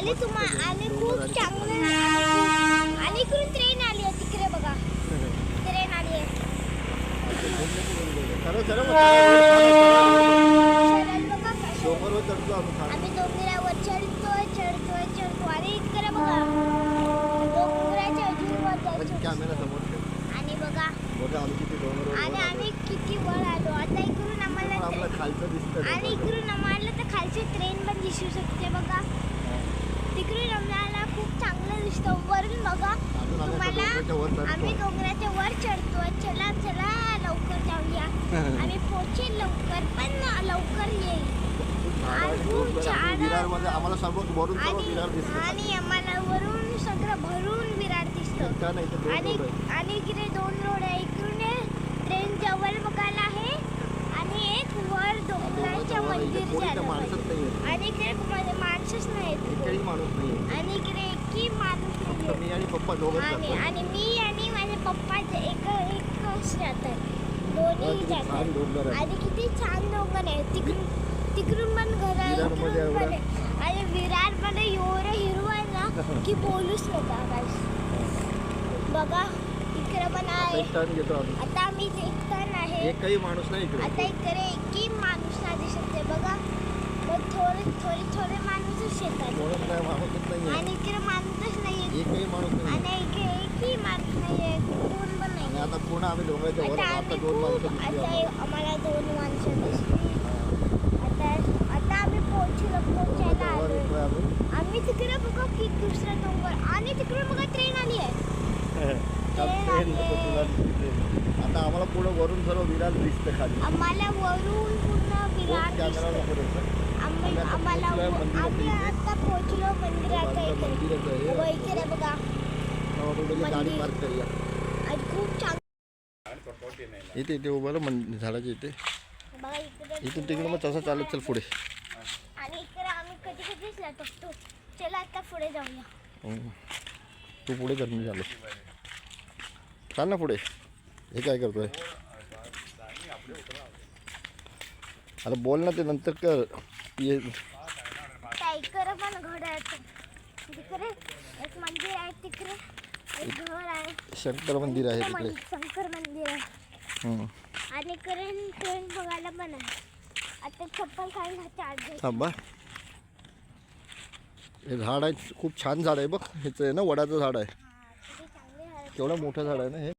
आणि खूप चांगलं आणि इकडून ट्रेन आली आहे तिकडे बघा. ट्रेन आली आहे. आम्ही डोंगरावर चढतो आणि इकडे बघा डोंगराच्या अजूनवर जायचो. आणि बघा आणि आम्ही किती वर आलो. आता इकडून आम्हाला खालचं दिसतं आणि इकडून आम्हाला तर खालची ट्रेन पण दिसू शकते बघा. तिकडून आम्हाला खूप चांगलं दिसतं. वरून बघा तुम्हाला आम्ही डोंगराच्या वर चढतोय. चला चला लवकर जाऊया. आम्ही पोहोचेल लवकर पण लवकर येईल. खूप छान आणि आम्हाला वरून सगळं भरून विरार दिसतं. आणि इकडे 2 रोड आहे. इकडून ट्रेन जवळ बघायला आहे आणि एक वर डोंगराच्या मंदिर आणि इकडे माणसंच नाहीत आणि इकडे एकही माणूस नाही. आणि मी आणि माझे पप्पा एक जातात. दोन्ही जातात. आणि किती छान डोंगर आहे. तिकडून पण घर आहे. आणि विरार मध्ये एवढं हिरवं आहे ना की बोलूच नका गाईस. बघा इकडे पण आहे. आता आम्ही एक टन आहे. एकही माणूस नाही इकडे. आता इकडे एकही माणूस नाही दिसत आहे बघा. मग थोडे माणूसच येतात आणि इकडे माणूसच नाही. एकही माणूस नाही आणि इकडे एकही माणूस नाहीये. कोण पण नाही. आता पुन्हा आम्ही डोंगराच्या वर आता 2 माणसं दिसली. आम्हाला 2 माणसं दिसली. आता आम्ही पोहोचायला आलो. आम्ही तिकडे बघा की दुसरा डोंगर आणि तिकडे बघा ट्रेन आली आहे. आता आम्हाला पुढे वरून सर्व विरार दिसतं खाली. आम्हाला वरून पूर्ण विरार दिसतं. आम्ही आता पोहोचलो मंदिराच्या इकडे बघा. गाडी पार्क करूया. खूप छान इथे उभं झाडाच्या इथे. इथून तिकडे मग तसं चालत चल पुढे. आणि इकडे आम्ही कधीच जातो. चला आता पुढे जाऊया. तू पुढे कर मी झालो. चाल ना पुढे. हे काय करतोय आता बोल ना ते नंतर कर. इकडे पण घर आहे. तिकडे एक मंदिर आहे. तिकडे एक घर आहे. शंकर मंदिर आहे तिकडे. शंकर मंदिर आहे. आणि ट्रेन बघायला पण आहे. आता चप्पल खायला चार्ज थांबा. हे झाड आहे खूप छान झाड आहे बघ. ह्याचं आहे ना वडाचं झाड आहे. केवढं मोठं झाड आहे ना हे.